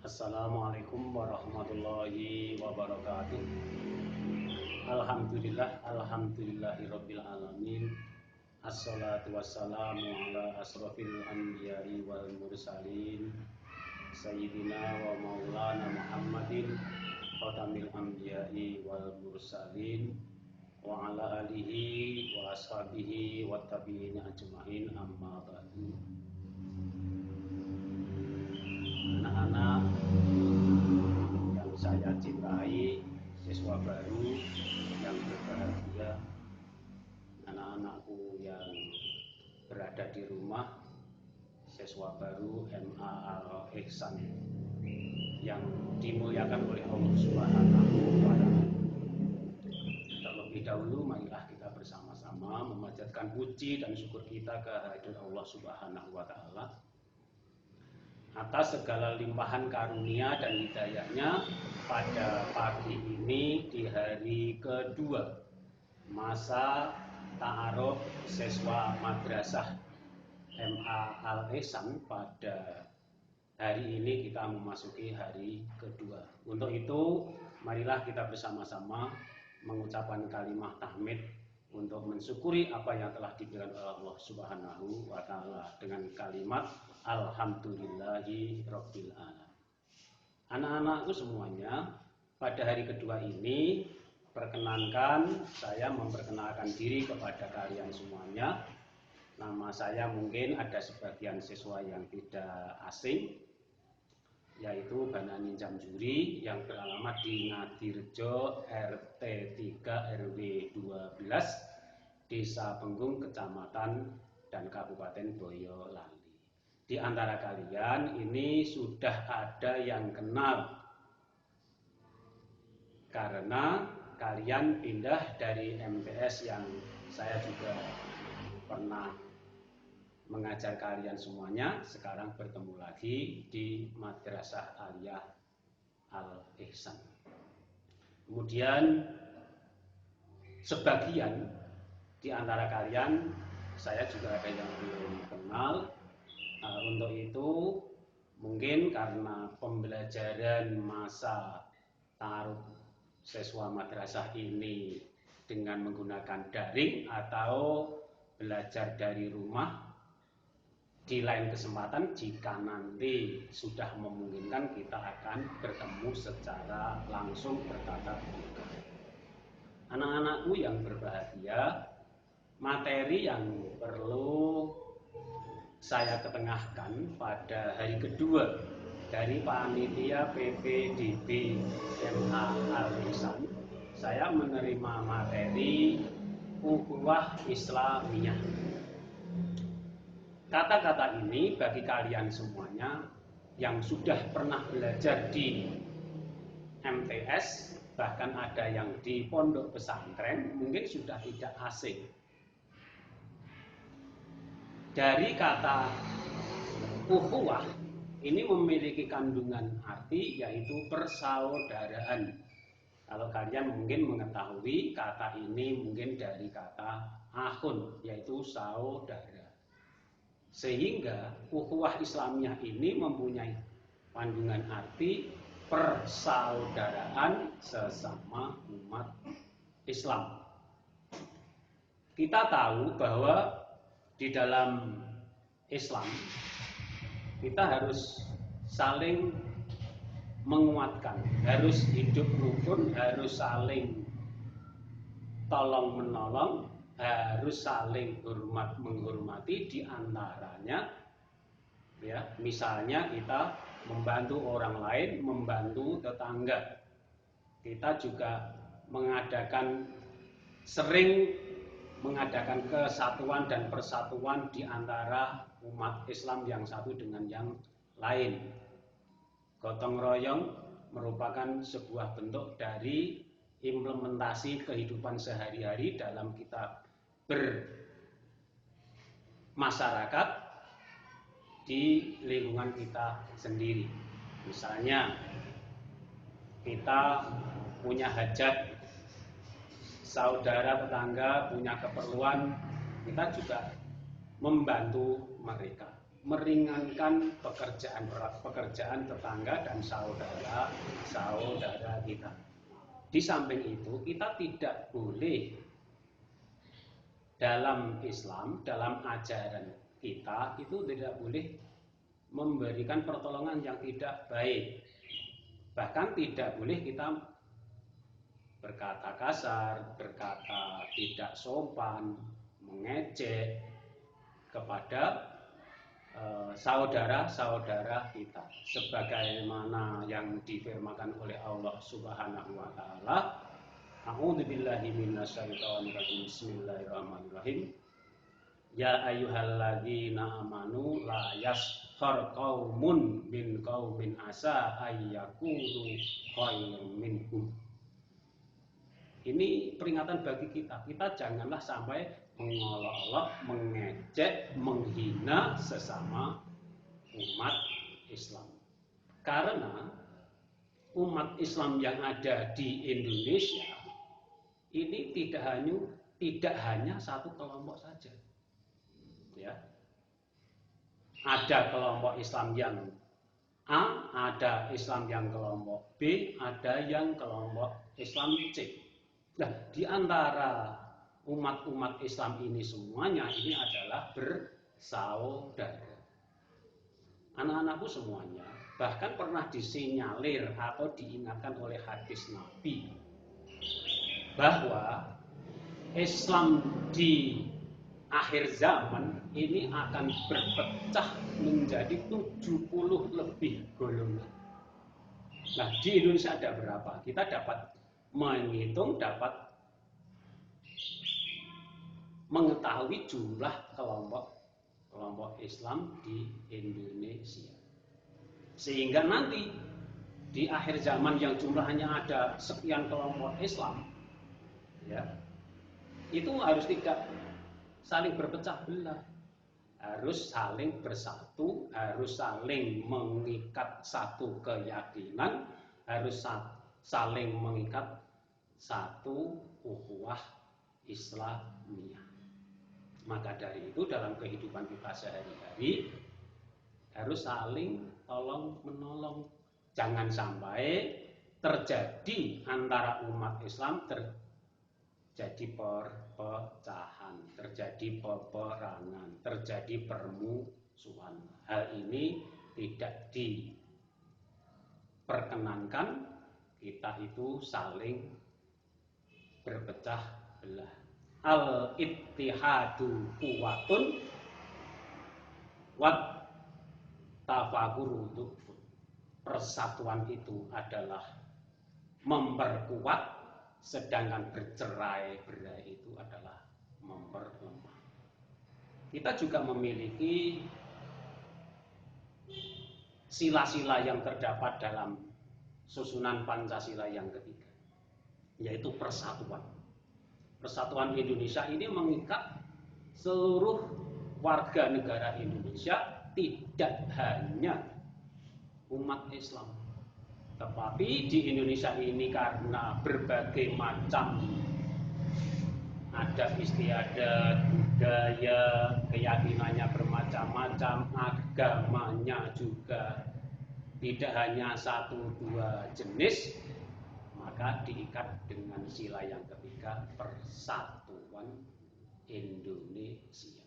Assalamualaikum warahmatullahi wabarakatuh. Alhamdulillahirabbil alamin. Assalatu wassalamu ala asrofil anbiya'i wal mursalin Sayyidina wa maulana Muhammadin khatamil anbiya'i wal mursalin wa ala alihi wa ashabihi wa tabi'in ajma'in, amma ba'du. Anak-anak yang saya cintai, siswa baru yang berbahagia, anak-anakku yang berada di rumah, siswa baru MA Al-Ihsan yang dimuliakan oleh Allah Subhanahu wa Ta'ala. Terlebih dahulu, marilah kita bersama-sama memanjatkan puji dan syukur kita kehadirat Allah Subhanahu wa Ta'ala atas segala limpahan karunia dan hidayahnya pada pagi ini di hari kedua masa ta'aruf siswa madrasah MA Al-Ihsan. Pada hari ini kita memasuki hari kedua. Untuk itu, marilah kita bersama-sama mengucapkan kalimat tahmid untuk mensyukuri apa yang telah diberikan oleh Allah Subhanahu wa Ta'ala dengan kalimat Alhamdulillahi Rabbil Alamin. Anak-anakku semuanya, pada hari kedua ini perkenankan saya memperkenalkan diri kepada kalian semuanya. Nama saya mungkin ada sebagian siswa yang tidak asing, yaitu Banani Jamjuri yang beralamat di Ngadirejo RT 3 RW 12 Desa Penggung, Kecamatan dan Kabupaten Boyolali. Di antara kalian ini sudah ada yang kenal karena kalian pindah dari MTS yang saya juga pernah mengajar kalian semuanya. Sekarang bertemu lagi di Madrasah Aliyah Al-Ihsan. Kemudian sebagian di antara kalian saya juga ada yang belum kenal. Untuk itu mungkin karena pembelajaran masa ta'aruf siswa madrasah ini dengan menggunakan daring atau belajar dari rumah, di lain kesempatan jika nanti sudah memungkinkan kita akan bertemu secara langsung bertatap muka. Anak-anakku yang berbahagia, materi yang perlu saya ketengahkan pada hari kedua dari panitia PPDB MA Al-Ihsan, saya menerima materi Ukhuwah Islamiyah. Kata-kata ini bagi kalian semuanya yang sudah pernah belajar di MTS, bahkan ada yang di pondok pesantren, mungkin sudah tidak asing. Dari kata ukhuwah ini memiliki kandungan arti yaitu persaudaraan. Kalau kalian mungkin mengetahui kata ini mungkin dari kata akhun, yaitu saudara. Sehingga ukhuwah Islamiyah ini mempunyai kandungan arti persaudaraan sesama umat Islam. Kita tahu bahwa di dalam Islam kita harus saling menguatkan, harus hidup rukun, harus saling tolong menolong, harus saling hormat menghormati. Di antaranya ya, misalnya kita membantu orang lain, membantu tetangga. Kita juga sering mengadakan kesatuan dan persatuan di antara umat Islam yang satu dengan yang lain. Gotong royong merupakan sebuah bentuk dari implementasi kehidupan sehari-hari dalam kita bermasyarakat di lingkungan kita sendiri. Misalnya kita punya hajat, saudara tetangga punya keperluan, kita juga membantu mereka. meringankan pekerjaan tetangga dan saudara kita. Di samping itu, kita tidak boleh dalam Islam, dalam ajaran kita itu tidak boleh memberikan pertolongan yang tidak baik. Bahkan tidak boleh kita berkata kasar, berkata tidak sopan, mengejek kepada saudara-saudara kita, sebagaimana yang difirmankan oleh Allah Subhanahu wa taala, A'udzubillahi minasyaitonir rajim. Bismillahirrahmanirrahim. Ya ayyuhalladzina amanu la yaskhar qaumun min qaumin asa ayyakunu khairum minhum. Ini peringatan bagi kita. Kita janganlah sampai mengolok-olok, mengejek, menghina sesama umat Islam. Karena umat Islam yang ada di Indonesia ini tidak hanya satu kelompok saja. Ya. Ada kelompok Islam yang A, ada Islam yang kelompok B, ada yang kelompok Islam C. Nah, di antara umat-umat Islam ini semuanya ini adalah bersaudara. Anak-anakku semuanya bahkan pernah disinyalir atau diingatkan oleh hadis Nabi bahwa Islam di akhir zaman ini akan berpecah menjadi 70 lebih golongan. Nah, di Indonesia ada berapa? Kita dapat menghitung, dapat mengetahui jumlah kelompok Islam di Indonesia. Sehingga nanti di akhir zaman yang jumlahnya ada sekian kelompok Islam, ya, itu harus tidak saling berpecah belah, harus saling bersatu, harus saling mengikat satu keyakinan, harus saling mengikat satu ukhuwah Islamiyah. Maka dari itu dalam kehidupan kita sehari-hari harus saling tolong menolong. Jangan sampai terjadi antara umat Islam terjadi perpecahan, terjadi peperangan, terjadi permusuhan. Hal ini tidak diperkenankan, kita itu saling berpecah belah. Al-ittihadu quwwatun wat tafakuru du'fun. Persatuan itu adalah memperkuat, sedangkan bercerai-berai itu adalah memperlemah. Kita juga memiliki sila-sila yang terdapat dalam susunan Pancasila yang ketiga, yaitu persatuan. Persatuan Indonesia ini mengikat seluruh warga negara Indonesia, tidak hanya umat Islam. Tetapi di Indonesia ini karena berbagai macam adat istiadat, budaya, keyakinannya bermacam-macam, agamanya juga tidak hanya satu dua jenis, maka diikat dengan sila yang ketiga, persatuan Indonesia.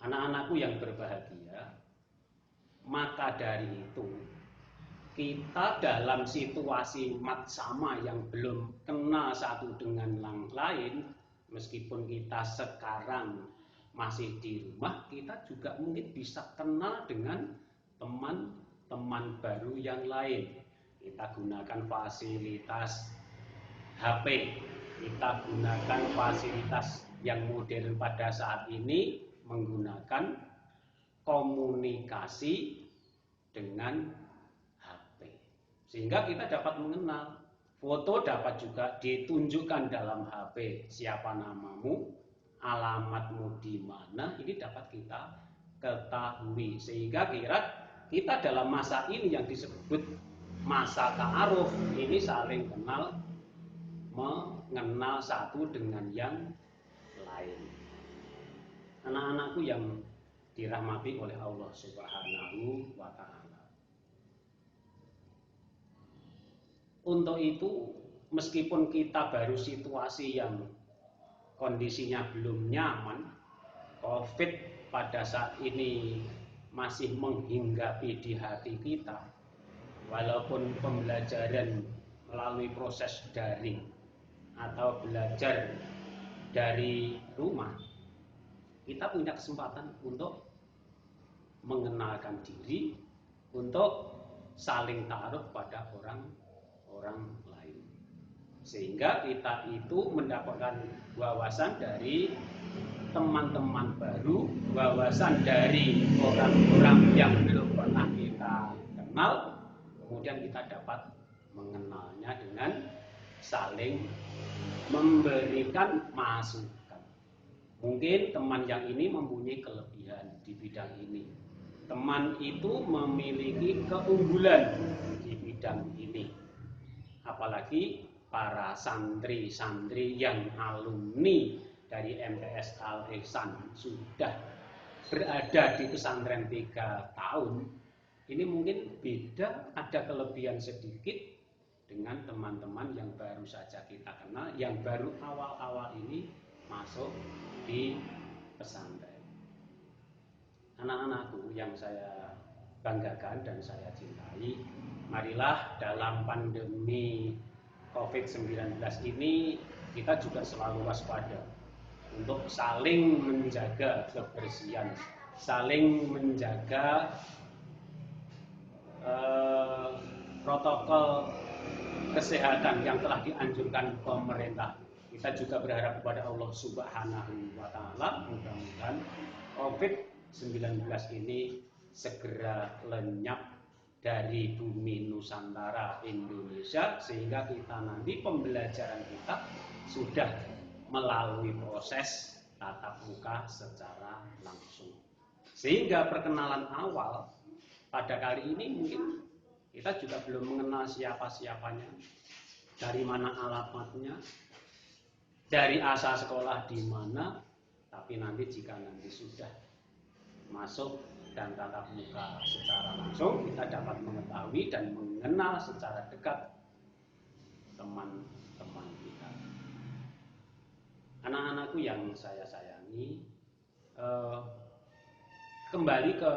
Anak-anakku yang berbahagia, maka dari itu kita dalam situasi matsama yang belum kenal satu dengan yang lain, meskipun kita sekarang masih di rumah, kita juga mungkin bisa kenal dengan teman-teman baru yang lain. Kita gunakan fasilitas HP, kita gunakan fasilitas yang modern pada saat ini, menggunakan komunikasi dengan HP. Sehingga kita dapat mengenal, foto dapat juga ditunjukkan dalam HP, siapa namamu, alamatmu di mana, ini dapat kita ketahui. Sehingga kita dalam masa ini yang disebut masa ta'aruf, ini saling kenal, mengenal satu dengan yang lain. Anak-anakku yang dirahmati oleh Allah Subhanahu wa Ta'ala. Untuk itu, meskipun kita baru situasi yang kondisinya belum nyaman, COVID pada saat ini masih menghinggapi di hati kita, walaupun pembelajaran melalui proses daring atau belajar dari rumah, kita punya kesempatan untuk mengenalkan diri, untuk saling taruh pada orang lain, sehingga kita itu mendapatkan wawasan dari teman-teman baru, wawasan dari orang-orang yang belum pernah kita kenal, kemudian kita dapat mengenalnya dengan saling memberikan masukan. Mungkin teman yang ini mempunyai kelebihan di bidang ini, teman itu memiliki keunggulan di bidang ini, apalagi para santri-santri yang alumni dari MTS Al Ihsan sudah berada di pesantren 3 tahun, ini mungkin beda, ada kelebihan sedikit dengan teman-teman yang baru saja kita kenal, yang baru awal-awal ini masuk di pesantren. Anak-anakku yang saya banggakan dan saya cintai, marilah dalam pandemi COVID-19 ini kita juga selalu waspada untuk saling menjaga kebersihan, saling menjaga protokol kesehatan yang telah dianjurkan pemerintah. Kita juga berharap kepada Allah Subhanahu wa Ta'ala, mudah-mudahan COVID-19 ini segera lenyap dari bumi Nusantara Indonesia, sehingga kita nanti pembelajaran kita sudah melalui proses tatap muka secara langsung. Sehingga perkenalan awal pada kali ini mungkin kita juga belum mengenal siapa-siapanya, dari mana alamatnya, dari asal sekolah di mana, tapi nanti jika nanti sudah masuk dan tatap muka secara langsung, kita dapat mengetahui dan mengenal secara dekat teman-teman kita. Anak-anakku yang saya sayangi, kembali ke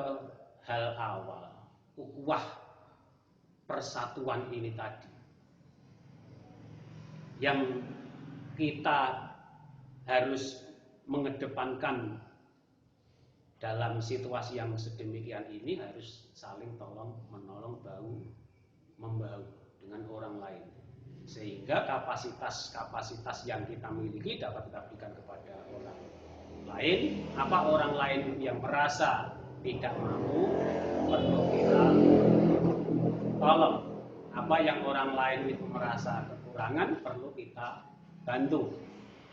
hal awal, ukhuwah persatuan ini tadi, yang kita harus mengedepankan dalam situasi yang sedemikian ini, harus saling tolong menolong, bahu membahu dengan orang lain, sehingga kapasitas yang kita miliki dapat kita berikan kepada orang lain. Apa orang lain yang merasa tidak mampu, perlu kita tolong. Apa yang orang lain itu merasa kekurangan, perlu kita bantu.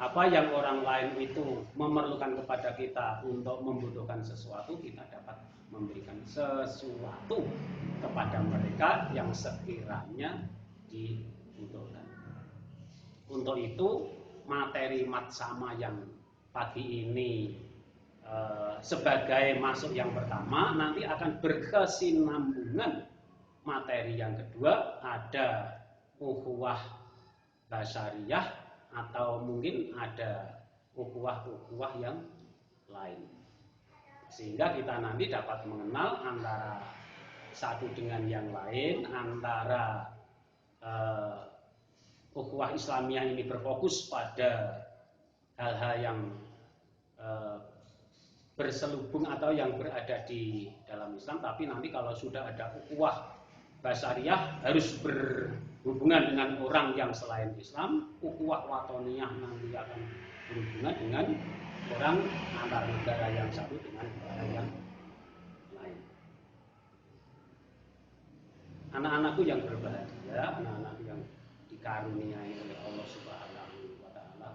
Apa yang orang lain itu memerlukan kepada kita untuk membutuhkan sesuatu, kita dapat memberikan sesuatu kepada mereka yang sekiranya dibutuhkan. Untuk itu, materi matsama yang pagi ini sebagai masuk yang pertama, nanti akan berkesinambungan materi yang kedua, ada ukhuwah basyariyah, atau mungkin ada ukhuwah yang lain, sehingga kita nanti dapat mengenal antara satu dengan yang lain, antara ukhuwah Islamiyah ini berfokus pada hal-hal yang berselubung atau yang berada di dalam Islam, tapi nanti kalau sudah ada ukhuwah basyariyah harus berhubungan dengan orang yang selain Islam. Ukhuwah watoniyah nanti akan berhubungan dengan orang antar negara yang satu dengan negara yang lain. Anak-anakku yang berbahagia, anak-anakku yang dikaruniai oleh Allah Subhanahu wa Ta'ala,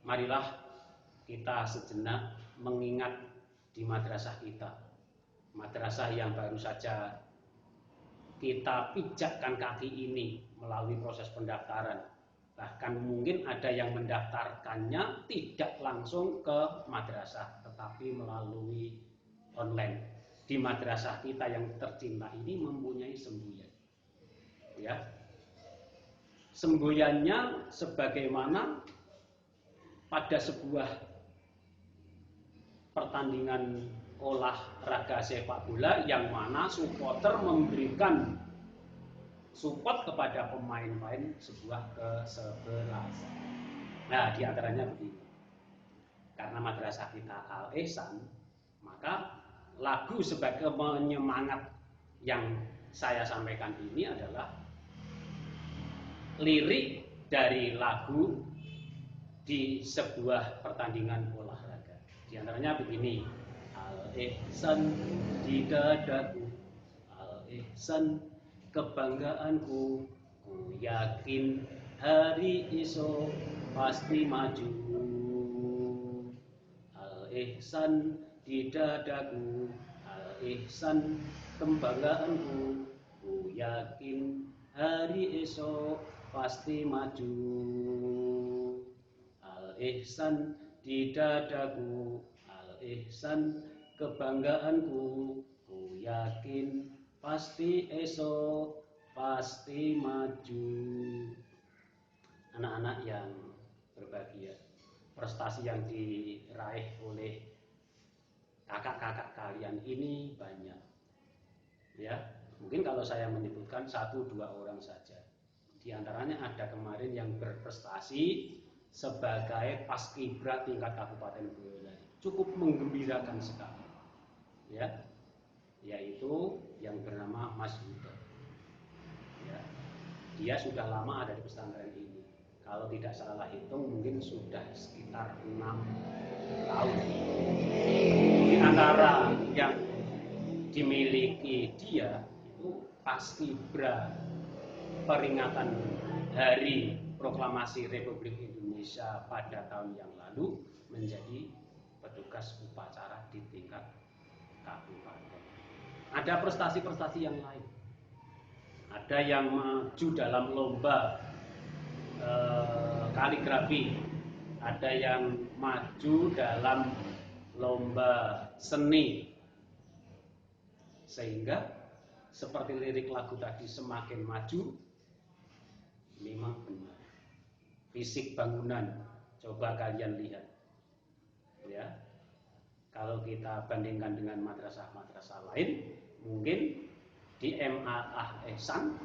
marilah kita sejenak mengingat di madrasah kita, madrasah yang baru saja kita pijakkan kaki ini melalui proses pendaftaran, Bahkan mungkin ada yang mendaftarkannya tidak langsung ke madrasah, tetapi melalui online. Di madrasah kita yang tercinta ini mempunyai semboyan. Ya. Semboyannya sebagaimana pada sebuah pertandingan olahraga sepak bola yang mana supporter memberikan support kepada pemain-pemain sebuah kesebelasan. Nah, diantaranya begini. Karena madrasah kita Al-Ihsan, maka lagu sebagai penyemangat yang saya sampaikan ini adalah lirik dari lagu di sebuah pertandingan olahraga. Di antaranya begini, Al-Ihsan di dadaku, Al-Ihsan kebanggaanku, ku yakin hari esok pasti maju. Al-Ihsan di dadaku, Al-Ihsan kebanggaanku, ku yakin hari esok pasti maju. Al-Ihsan di dadaku, Al-Ihsan kebanggaanku, ku yakin pasti esok pasti maju. Anak-anak yang berbahagia, prestasi yang diraih oleh kakak-kakak kalian ini banyak. Ya, mungkin kalau saya menyebutkan 1-2 orang saja. Di antaranya ada kemarin yang berprestasi sebagai paskibra tingkat Kabupaten Boyolali. Cukup menggembirakan sekali. Ya, yaitu yang bernama Mas Yuda. Ya, dia sudah lama ada di pesantren ini. Kalau tidak salah hitung mungkin sudah sekitar 6 tahun. Di antara yang dimiliki dia itu paskibra peringatan Hari Proklamasi Republik Indonesia pada tahun yang lalu menjadi petugas upacara di tingkat kabupaten. Ada prestasi-prestasi yang lain. Ada yang maju dalam lomba kaligrafi, ada yang maju dalam lomba seni, sehingga seperti lirik lagu tadi, semakin maju memang benar. Fisik bangunan coba kalian lihat, ya. Kalau kita bandingkan dengan madrasah-madrasah lain, mungkin di MA Al-Ihsan